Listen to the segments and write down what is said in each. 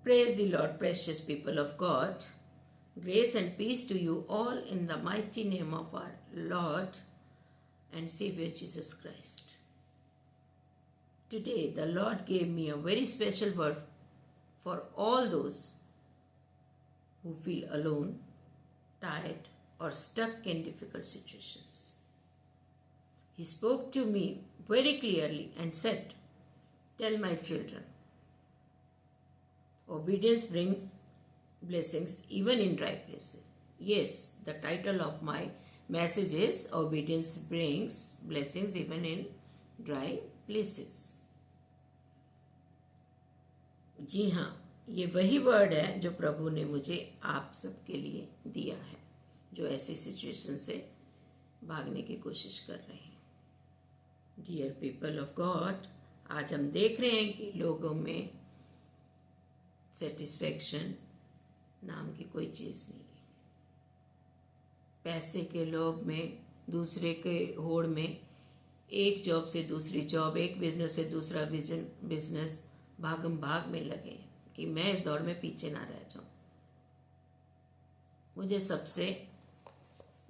Praise the Lord, precious people of God. Grace and peace to you all in the mighty name of our Lord and Savior Jesus Christ. Today, the Lord gave me a very special word for all those who feel alone, tired, or stuck in difficult situations. He spoke to me very clearly and said, "Tell my children, obedience brings blessings even in dry places." Yes, the title of my message is Obedience Brings Blessings Even in Dry Places. जी हाँ, ये वही word है जो प्रभु ने मुझे आप सबके लिए दिया है, जो ऐसी सिचुएशन से भागने की कोशिश कर रहे हैं। डियर पीपल ऑफ गॉड, आज हम देख रहे हैं कि लोगों में सेटिस्फेक्शन नाम की कोई चीज नहीं है। पैसे के लोभ में, दूसरे के होड़ में, एक जॉब से दूसरी जॉब, एक बिजनेस से दूसरा बिजनेस, भागम भाग में लगे कि मैं इस दौर में पीछे ना रह जाऊं, मुझे सबसे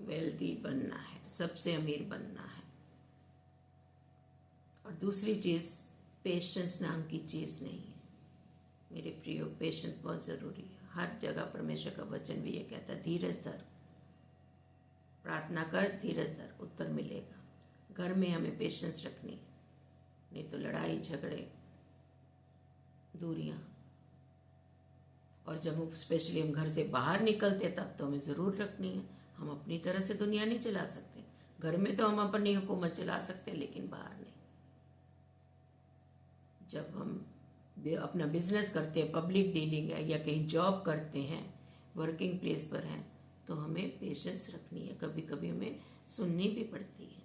वेल्दी बनना है, सबसे अमीर बनना है। और दूसरी चीज पेशेंस नाम की चीज नहीं है मेरे प्रियो। पेशेंस बहुत जरूरी है। हर जगह परमेश्वर का वचन भी ये कहता है, धीरज धर, प्रार्थना कर, धीरज धर, उत्तर मिलेगा। घर में हमें पेशेंस रखनी है, नहीं तो लड़ाई झगड़े, दूरियां। और जब हम स्पेशली हम घर से बाहर निकलते तब तो हमें जरूर रखनी है। हम अपनी तरह से दुनिया नहीं चला सकते। घर में तो हम अपनी हुकूमत चला सकते हैं, लेकिन बाहर नहीं। जब हम अपना बिजनेस करते हैं, पब्लिक डीलिंग है, या कहीं जॉब करते हैं, वर्किंग प्लेस पर हैं, तो हमें पेशेंस रखनी है। कभी कभी हमें सुननी भी पड़ती है।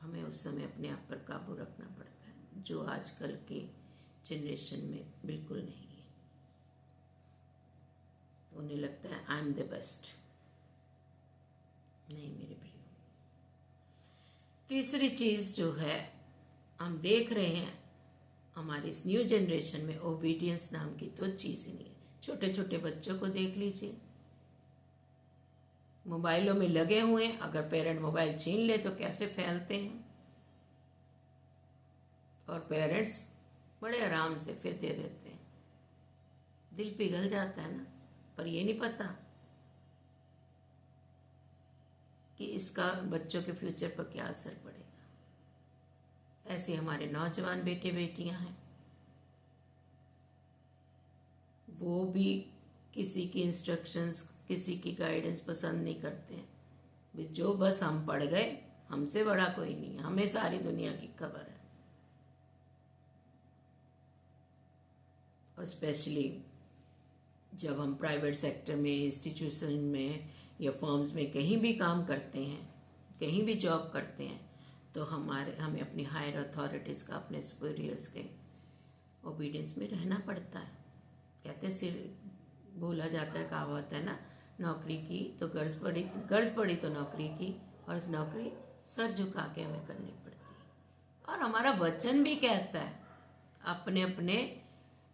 हमें उस समय अपने आप पर काबू रखना पड़ता है, जो आजकल के जनरेशन में बिल्कुल नहीं है। उन्हें लगता है आई एम द बेस्ट। नहीं मेरे प्रियो। तीसरी चीज जो है हम देख रहे हैं हमारी इस न्यू जनरेशन में, ओबीडियंस नाम की तो चीज ही नहीं है। छोटे छोटे बच्चों को देख लीजिए, मोबाइलों में लगे हुए हैं। अगर पेरेंट मोबाइल छीन ले तो कैसे फैलते हैं, और पेरेंट्स बड़े आराम से फिर दे देते हैं। दिल पिघल जाता है ना, पर ये नहीं पता कि इसका बच्चों के फ्यूचर पर क्या असर पड़ेगा। ऐसे हमारे नौजवान बेटे बेटियां हैं, वो भी किसी की इंस्ट्रक्शंस, किसी की गाइडेंस पसंद नहीं करते हैं। जो बस हम पढ़ गए, हमसे बड़ा कोई नहीं है, हमें सारी दुनिया की खबर है। और स्पेशली जब हम प्राइवेट सेक्टर में, इंस्टीट्यूशन में या फर्म्स में कहीं भी काम करते हैं, कहीं भी जॉब करते हैं, तो हमें अपनी हायर अथॉरिटीज का, अपने सुपीरियर्स के ओबीडियंस में रहना पड़ता है। कहते हैं, सिर बोला जाता है, कहावत है ना, नौकरी की तो गर्ज पड़ी तो नौकरी की, और इस नौकरी सर झुका के हमें करनी पड़ती है। और हमारा वचन भी कहता है, अपने अपने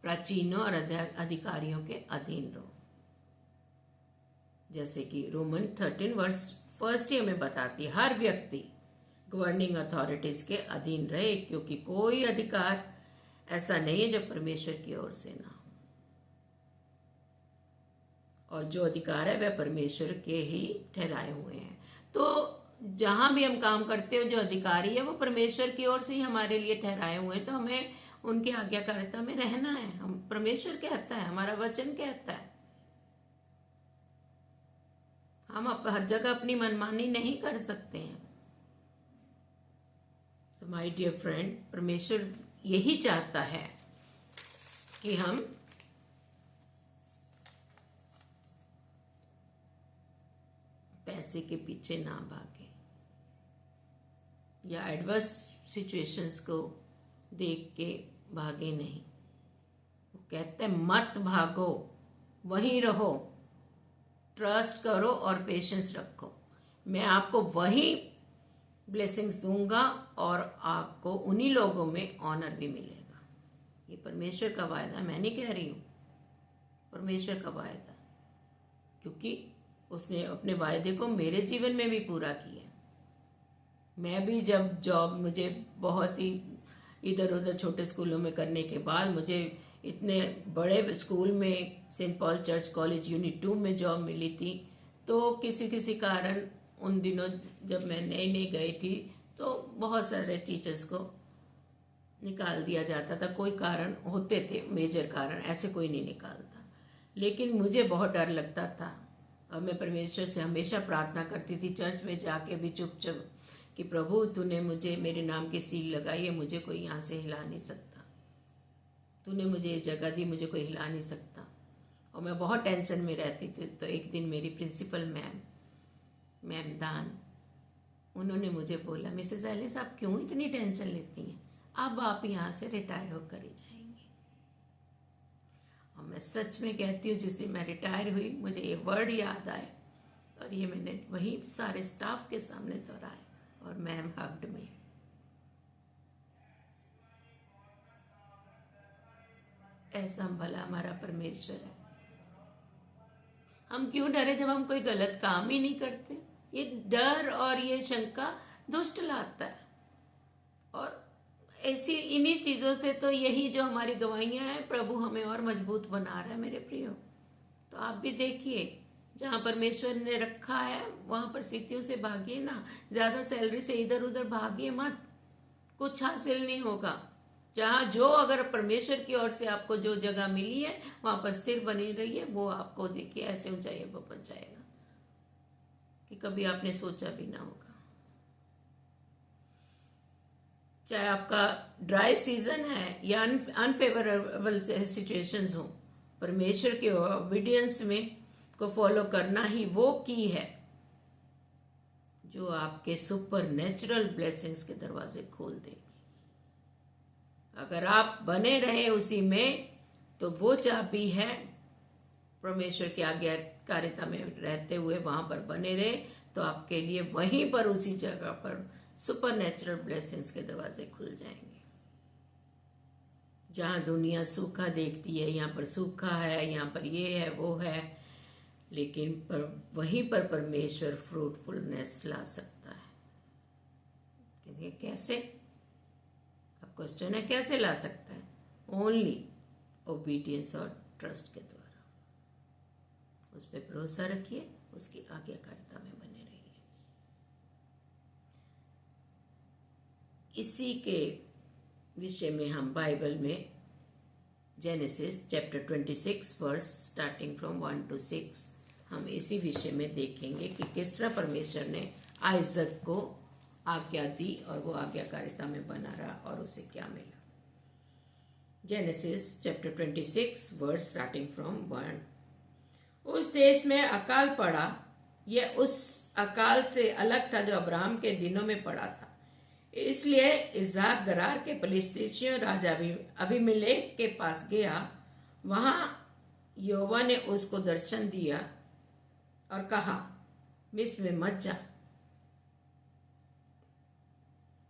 प्राचीनों और अधिकारियों के अधीन रहो। जैसे कि रोमन 13 वर्स 1 हमें बताती है, हर व्यक्ति गवर्निंग अथॉरिटीज के अधीन रहे, क्योंकि कोई अधिकार ऐसा नहीं है जो परमेश्वर की ओर से ना हो। और जो अधिकार है वह परमेश्वर के ही ठहराए हुए हैं। तो जहां भी हम काम करते हो, जो अधिकारी है वो परमेश्वर की ओर से ही हमारे लिए ठहराए हुए हैं। तो हमें उनकी आज्ञाकारिता में रहना है। हम, परमेश्वर कहता है, हमारा वचन कहता है, हम हर जगह अपनी मनमानी नहीं कर सकते हैं। So my dear friend, परमेश्वर यही चाहता है कि हम पैसे के पीछे ना भागे, या एडवर्स सिचुएशंस को देख के भागे नहीं। वो कहते हैं मत भागो, वहीं रहो, ट्रस्ट करो और पेशेंस रखो। मैं आपको वही ब्लेसिंग्स दूंगा और आपको उन्हीं लोगों में ऑनर भी मिलेगा। ये परमेश्वर का वायदा, मैं नहीं कह रही हूँ, परमेश्वर का वायदा, क्योंकि उसने अपने वायदे को मेरे जीवन में भी पूरा किया। मैं भी जब जॉब, मुझे बहुत ही इधर उधर छोटे स्कूलों में करने के बाद मुझे इतने बड़े स्कूल में Saint Paul church college unit 2 में जॉब मिली थी, तो किसी कारण उन दिनों जब मैं नई गई थी तो बहुत सारे टीचर्स को निकाल दिया जाता था। कोई कारण होते थे, मेजर कारण, ऐसे कोई नहीं निकालता। लेकिन मुझे बहुत डर लगता था और मैं परमेश्वर से हमेशा प्रार्थना करती थी, चर्च में जाके भी चुपचाप, कि प्रभु तूने मुझे मेरे नाम की सील लगाई है, मुझे कोई यहाँ से हिला नहीं सकता। तूने मुझे ये जगह दी, मुझे कोई हिला नहीं सकता। और मैं बहुत टेंशन में रहती थी। तो एक दिन मेरी प्रिंसिपल मैम दान, उन्होंने मुझे बोला, मिसेस एलिस आप क्यों इतनी टेंशन लेती हैं, अब आप यहाँ से रिटायर होकर ही जाएंगे। और मैं सच में कहती हूँ, जिस दिन मैं रिटायर हुई मुझे ये वर्ड याद आए और ये मैंने वहीं सारे स्टाफ के सामने दोहराए और मैम हग्ड में। ऐसा भला हमारा परमेश्वर है। हम क्यों डरे जब हम कोई गलत काम ही नहीं करते। ये डर और ये शंका दुष्ट लाता है। और ऐसी इन्हीं चीजों से तो यही जो हमारी गवाहियां हैं, प्रभु हमें और मजबूत बना रहा है मेरे प्रियो। तो आप भी देखिए, जहां परमेश्वर ने रखा है वहां परिस्थितियों से भागिए ना। ज्यादा सैलरी से इधर उधर भागिए मत, कुछ हासिल नहीं होगा। जहां जो अगर परमेश्वर की ओर से आपको जो जगह मिली है वहां पर स्थिर बनी रहिए, वो आपको देखिए ऐसे ऊंचाइयों पर पहुंचाएगा कि कभी आपने सोचा भी ना होगा। चाहे आपका ड्राई सीजन है या अनफेवरेबल सिचुएशंस हो, परमेश्वर के ओबीडियंस में को फॉलो करना ही वो की है जो आपके सुपर नेचुरल ब्लेसिंग्स के दरवाजे खोल देगी। अगर आप बने रहे उसी में, तो वो चाबी है परमेश्वर की आज्ञाकारिता में रहते हुए वहां पर बने रहे, तो आपके लिए वहीं पर उसी जगह पर सुपर नेचुरल ब्लेसिंग्स के दरवाजे खुल जाएंगे। जहां दुनिया सूखा देखती है, यहाँ पर सूखा है, यहाँ पर ये है वो है, लेकिन वहीं पर परमेश्वर फ्रूटफुलनेस ला सकता है। कैसे? अब क्वेश्चन है कैसे ला सकता है? ओनली ओबीडियंस और ट्रस्ट के द्वारा। उस पर भरोसा रखिए, उसकी आज्ञाकारिता में बने रहिए। इसी के विषय में हम बाइबल में Genesis chapter 26 verse starting from 1 to 6 हम इसी विषय में देखेंगे कि किस तरह परमेश्वर ने आइजक को आज्ञा दी और वो आज्ञाकारिता में बना रहा और उसे क्या मिला। Genesis chapter 26 verse starting from 1। उस देश में अकाल पड़ा, यह उस अकाल से अलग था जो अब्राहम के दिनों में पड़ा था। इसलिए इज़हाक गरार के पलिश्तियों राजा अबीमेलेक के पास गया। वहां यहोवा ने उसको दर्शन दिया और कहा, मिस्र में मत जा,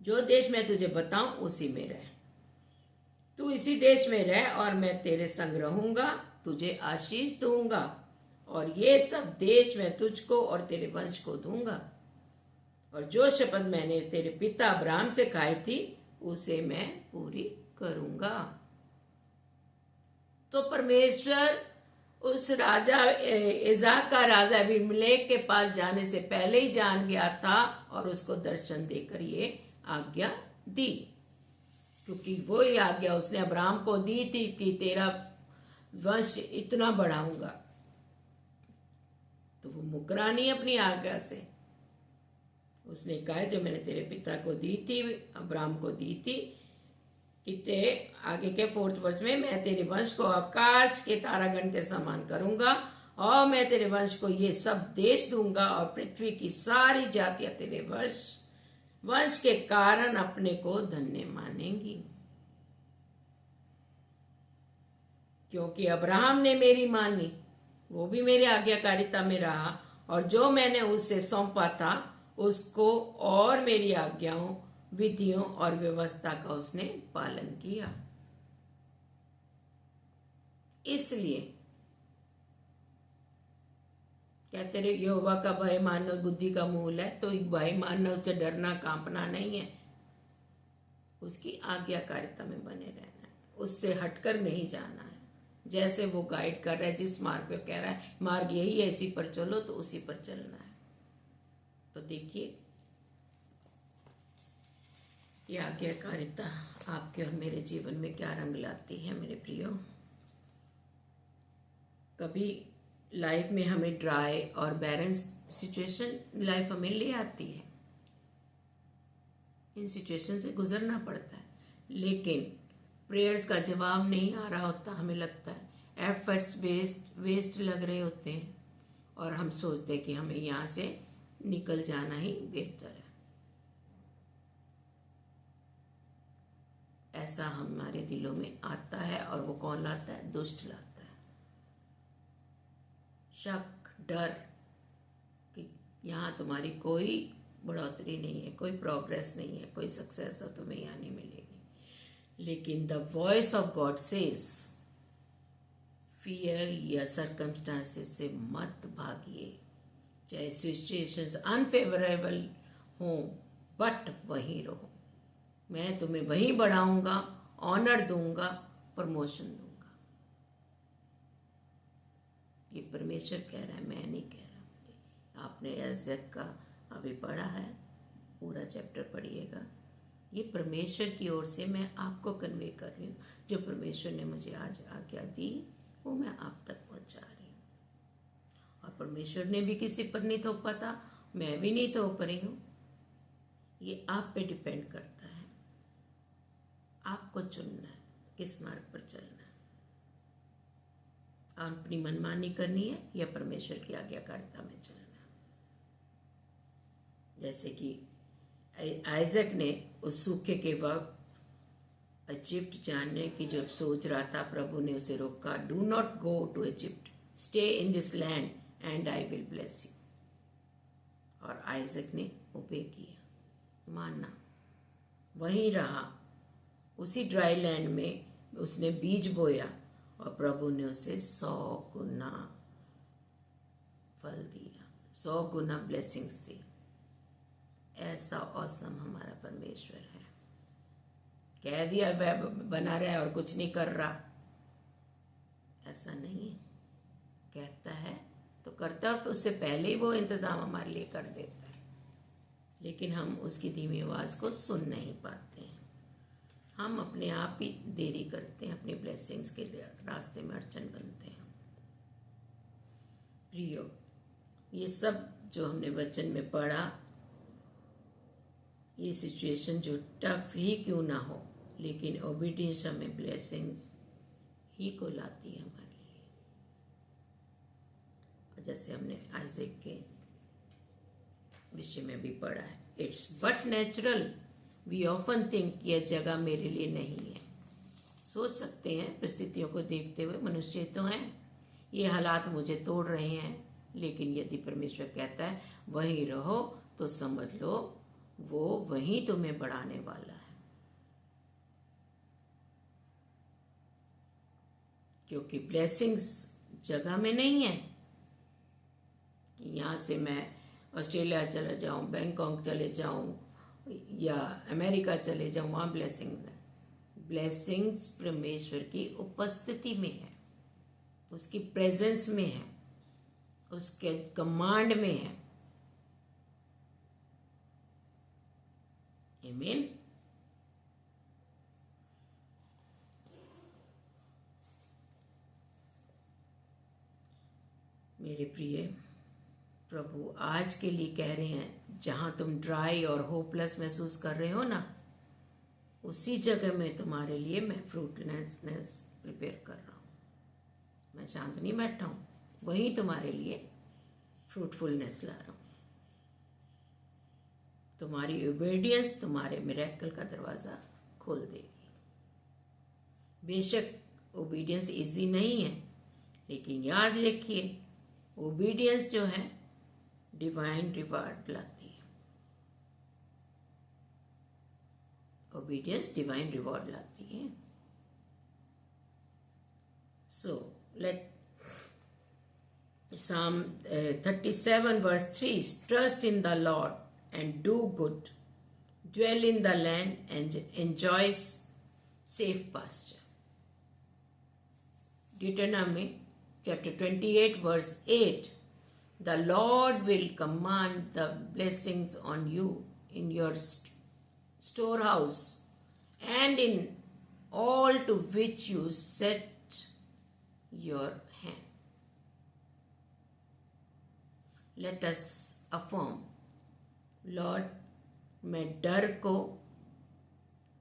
जो देश मैं तुझे बताऊं उसी में रह। तू इसी देश में रह और मैं तेरे संग रहूंगा, तुझे आशीष दूंगा और ये सब देश मैं तुझको और तेरे वंश को दूंगा। और जो शपथ मैंने तेरे पिता अब्राहम से खाई थी उसे मैं पूरी करूंगा। तो परमेश्वर उस राजा इज़हाक का राजा अबीमेलेक के पास जाने से पहले ही जान गया था और उसको दर्शन देकर ये आज्ञा दी, क्योंकि वो ही आज्ञा उसने अब्राहम को दी थी कि तेरा वंश इतना बढ़ाऊंगा। तो वो मुकरा नहीं अपनी आज्ञा से। उसने कहा जो मैंने तेरे पिता को दी थी, अब्राहम को दी थी, कि ते आगे के 4th वर्ष में मैं तेरे वंश को आकाश के तारागण के समान करूंगा और मैं तेरे वंश को ये सब देश दूंगा और पृथ्वी की सारी जातियां तेरे वंश के कारण अपने को धन्य मानेंगी, क्योंकि अब्राहम ने मेरी मानी, वो भी मेरी आज्ञाकारिता में रहा और जो मैंने उससे सौंपा था उसको और मेरी आज्ञाओं, विधियों और व्यवस्था का उसने पालन किया। इसलिए कहते रहे यहोवा का भय मानना बुद्धि का मूल है। तो भय मानना, उससे डरना कांपना नहीं है, उसकी आज्ञाकारिता में बने रहना है, उससे हटकर नहीं जाना है। जैसे वो गाइड कर रहा है, जिस मार्ग पे कह रहा है मार्ग यही है, इसी पर चलो, तो उसी पर चलना है। तो देखिए ये आज्ञाकारिता आपके और मेरे जीवन में क्या रंग लाती है मेरे प्रियो। कभी लाइफ में हमें ड्राई और बैरन सिचुएशन लाइफ हमें ले आती है, इन सिचुएशन से गुजरना पड़ता है, लेकिन प्रेयर्स का जवाब नहीं आ रहा होता, हमें लगता है एफर्ट्स वेस्ट लग रहे होते हैं, और हम सोचते हैं कि हमें यहाँ से निकल जाना ही बेहतर है। ऐसा हमारे दिलों में आता है, और वो कौन लाता है? दुष्ट लाता है। शक, डर कि यहाँ तुम्हारी कोई बढ़ोतरी नहीं है, कोई प्रोग्रेस नहीं है, कोई सक्सेस तुम्हें यहाँ नहीं मिलेगी। लेकिन the voice of God says, fear या सर्कमस्टांसेस से मत भागिए, चाहे सिचुएशंस अनफेवरेबल हो, बट वहीं रहो। मैं तुम्हें वहीं बढ़ाऊंगा, ऑनर दूंगा, प्रमोशन दूंगा। ये परमेश्वर कह रहा है, मैं नहीं कह रहा। आपने याजक का अभी पढ़ा है, पूरा चैप्टर पढ़िएगा। ये परमेश्वर की ओर से मैं आपको कन्वे कर रही हूँ। जो परमेश्वर ने मुझे आज आज्ञा दी वो मैं आप तक पहुंचा रही हूँ। और परमेश्वर ने भी किसी पर नहीं थोपा था, मैं भी नहीं थोप रही हूँ। ये आप पे डिपेंड करता है, आपको चुनना है किस मार्ग पर चलना है। अपनी मनमानी करनी है या परमेश्वर की आज्ञाकारिता में चलना है। जैसे कि आइजक ने उस सूखे के वक्त इजिप्ट जाने की जब सोच रहा था, प्रभु ने उसे रोका। Do not go to Egypt, stay in this land and I will bless you. और आइजक ने ओबे किया, मानना, वहीं रहा। उसी ड्राई लैंड में उसने बीज बोया और प्रभु ने उसे 100 गुना फल दिया, 100 गुना ब्लेसिंग्स दी। ऐसा औसम हमारा परमेश्वर है। कह दिया बना रहा है और कुछ नहीं कर रहा, ऐसा नहीं है। कहता है तो करता है, और उससे पहले ही वो इंतजाम हमारे लिए कर देता है। लेकिन हम उसकी धीमी आवाज को सुन नहीं पाते हैं। हम अपने आप ही देरी करते हैं, अपनी ब्लेसिंग्स के लिए रास्ते में अड़चन बनते हैं। प्रियो, ये सब जो हमने वचन में पढ़ा, ये सिचुएशन जो टफ ही क्यों ना हो, लेकिन ओबीडियंस हमें ब्लेसिंग्स ही को लाती है हमारे लिए। जैसे हमने आइजक के विषय में भी पढ़ा है, it's but natural we often think यह जगह मेरे लिए नहीं है। सोच सकते हैं परिस्थितियों को देखते हुए, मनुष्य तो हैं, ये हालात मुझे तोड़ रहे हैं, लेकिन यदि परमेश्वर कहता है वहीं रहो, तो समझ लो वो वहीं तुम्हें बढ़ाने वाला है। क्योंकि ब्लेसिंग्स जगह में नहीं है कि यहां से मैं ऑस्ट्रेलिया चला जाऊं, बैंकॉक चले जाऊं या अमेरिका चले जाऊं, वहां ब्लेसिंग्स है। ब्लेसिंग्स परमेश्वर की उपस्थिति में है, उसकी प्रेजेंस में है, उसके कमांड में है। आमीन। मेरे प्रिय, प्रभु आज के लिए कह रहे हैं, जहां तुम ड्राई और होपलेस महसूस कर रहे हो ना, उसी जगह में तुम्हारे लिए मैं फ्रूटफुलनेस प्रिपेयर कर रहा हूं। मैं शांत नहीं बैठा हूं, वहीं तुम्हारे लिए फ्रूटफुलनेस ला रहा हूं। तुम्हारी ओबीडियंस तुम्हारे मिरेकल का दरवाजा खोल देगी। बेशक ओबीडियंस इजी नहीं है, लेकिन याद रखिए ओबीडियंस जो है डिवाइन रिवार्ड लाती है। ओबीडियंस डिवाइन रिवॉर्ड लाती है। सो let Psalm 37 verse 3, trust in the Lord and do good, dwell in the land and enjoy safe pasture. Deuteronomy chapter 28 verse 8, the Lord will command the blessings on you in your storehouse and in all to which you set your hand. Let us affirm, Lord, मैं डर को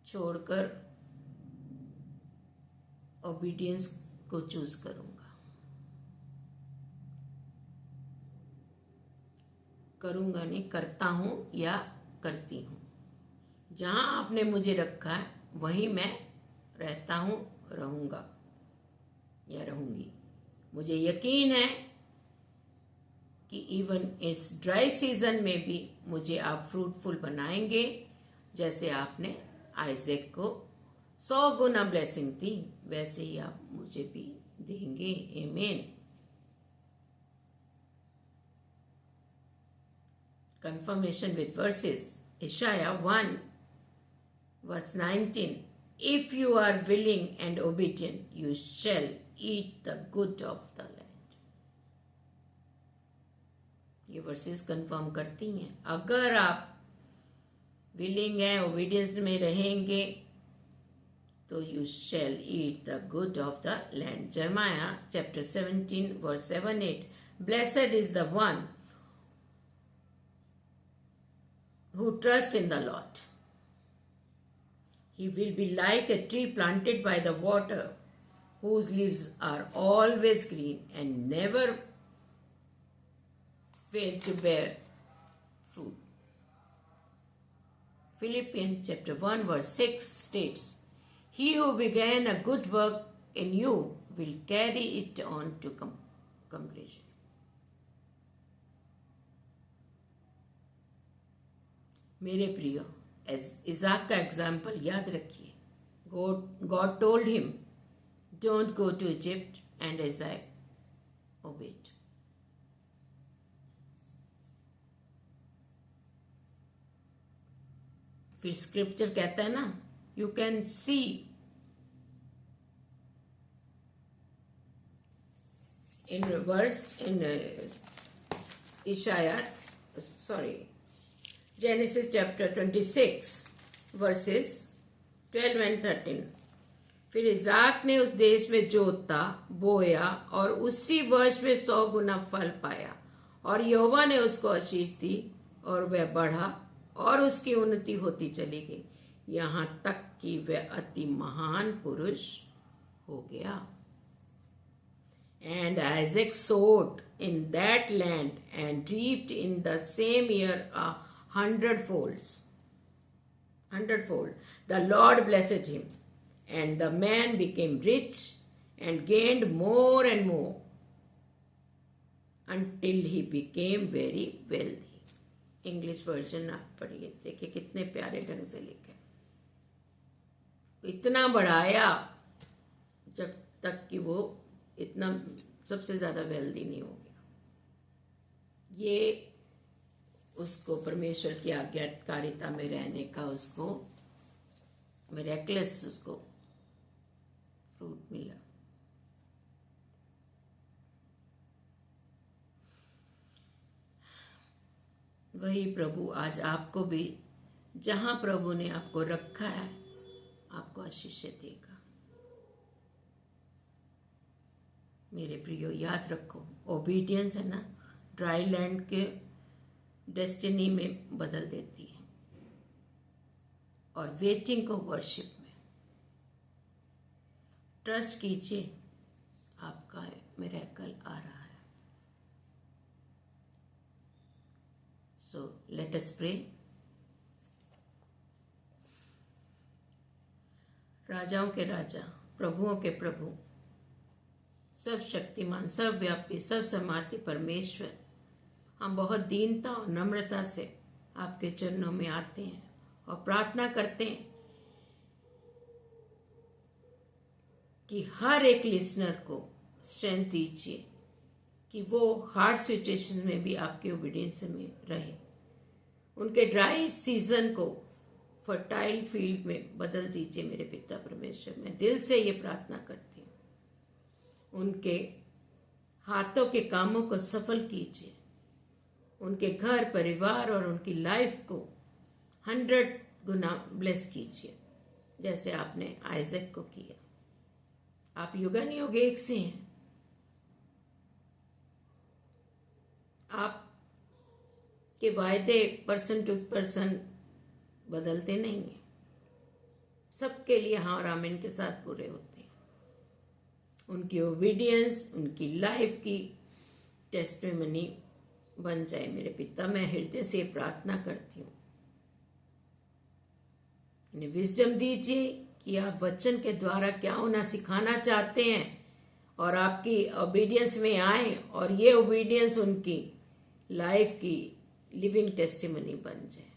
छोड़कर obedience को choose करूंगा नहीं, करता हूं या करती हूं। जहां आपने मुझे रखा है वहीं मैं रहता हूं, रहूंगा या रहूंगी। मुझे यकीन है कि इवन इस ड्राई सीजन में भी मुझे आप फ्रूटफुल बनाएंगे, जैसे आपने आइजैक को 100 गुना ब्लेसिंग दी, वैसे ही आप मुझे भी देंगे। आमीन। Confirmation with verses. Isaiah 1 verse 19. If you are willing and obedient, you shall eat the good of the land. ये वर्सेस कंफर्म करती हैं, अगर आप विलिंग हैं, ओबीडियंस में रहेंगे, तो you shall eat the good of the land. Jeremiah chapter 17 verse 7-8. Blessed is the one who trusts in the Lord. He will be like a tree planted by the water, whose leaves are always green and never fail to bear fruit. Philippians chapter 1 verse 6 states, he who began a good work in you will carry it on to completion. मेरे प्रियो, इज़ाक का example याद रखिए। God told him, don't go to Egypt, and Isaac obeyed. फिर scripture कहता है ना, you can see in verse in Genesis chapter 26 verses 12 and 13. फिर इज़ाक ने उस देश में जोता, बोया और उसी वर्ष में 100 गुना फल पाया, और यहोवा ने उसको आशीष दी और वह बढ़ा और उसकी उन्नति होती चली गई, यहां तक कि वह अति महान पुरुष हो गया। And Isaac sowed in that land and reaped in the same year 100-fold. The Lord blessed him, and the man became rich and gained more and more until he became very wealthy. English version आप पढ़िए, देखिए कितने प्यारे ढंग से लिखे। इतना बढ़ाया जब तक कि वो इतना सबसे ज्यादा वेल्दी नहीं हो गया। ये उसको परमेश्वर की आज्ञाकारिता में रहने का उसको मिरेकलस उसको फ्रूट मिला। वही प्रभु आज आपको भी, जहां प्रभु ने आपको रखा है, आपको आशीष देगा। मेरे प्रियो, याद रखो, ओबीडियंस है ना, ड्राई लैंड के डेस्टिनी में बदल देती है, और वेटिंग को वर्शिप में। ट्रस्ट कीजिए, आपका मिरेकल आ रहा है। So let us pray. राजाओं के राजा, प्रभुओं के प्रभु, सब शक्तिमान, सब व्यापी, सब समार्थी परमेश्वर, हम बहुत दीनता और नम्रता से आपके चरणों में आते हैं और प्रार्थना करते हैं कि हर एक लिसनर को स्ट्रेंथ दीजिए कि वो हार्ड सिचुएशन में भी आपके ओबीडियंस में रहे। उनके ड्राई सीजन को फर्टाइल फील्ड में बदल दीजिए मेरे पिता परमेश्वर। मैं दिल से ये प्रार्थना करती हूँ। उनके हाथों के कामों को सफल कीजिए। उनके घर परिवार और उनकी लाइफ को 100 गुना ब्लेस कीजिए, जैसे आपने आइजक को किया। आप युगन युग एक से हैं। आप के वायदे पर्सन टू पर्सन बदलते नहीं हैं। सबके लिए हाँ और आमीन के साथ पूरे होते हैं। उनकी ओबीडियंस उनकी लाइफ की टेस्टिमनी बन जाए मेरे पिता। मैं हृदय से प्रार्थना करती हूँ। इन्हें विजडम दीजिए कि आप वचन के द्वारा क्या होना सिखाना चाहते हैं और आपकी ओबीडियंस में आए और ये ओबीडियंस उनकी लाइफ की लिविंग टेस्टिमनी बन जाए।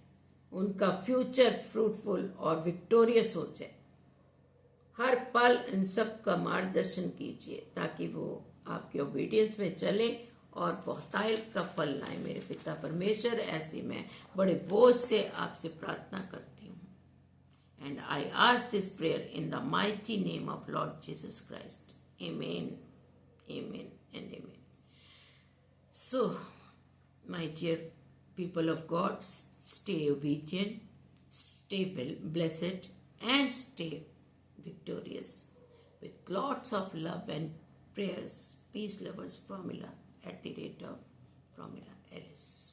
उनका फ्यूचर फ्रूटफुल और विक्टोरियस हो जाए। हर पल इन सब का मार्गदर्शन कीजिए ताकि वो आपके ओबीडियंस में चले और बहुतायत का फल लाए मेरे पिता परमेश्वर। ऐसे मैं बड़े बोझ से आपसे प्रार्थना करती हूँ। And I ask this prayer in the mighty name of Lord Jesus Christ. Amen, amen and amen. So my dear people of God, stay obedient, stay blessed, and stay victorious with lots of love and prayers. Peace lovers, Pramila at the rate of Pramila Harris.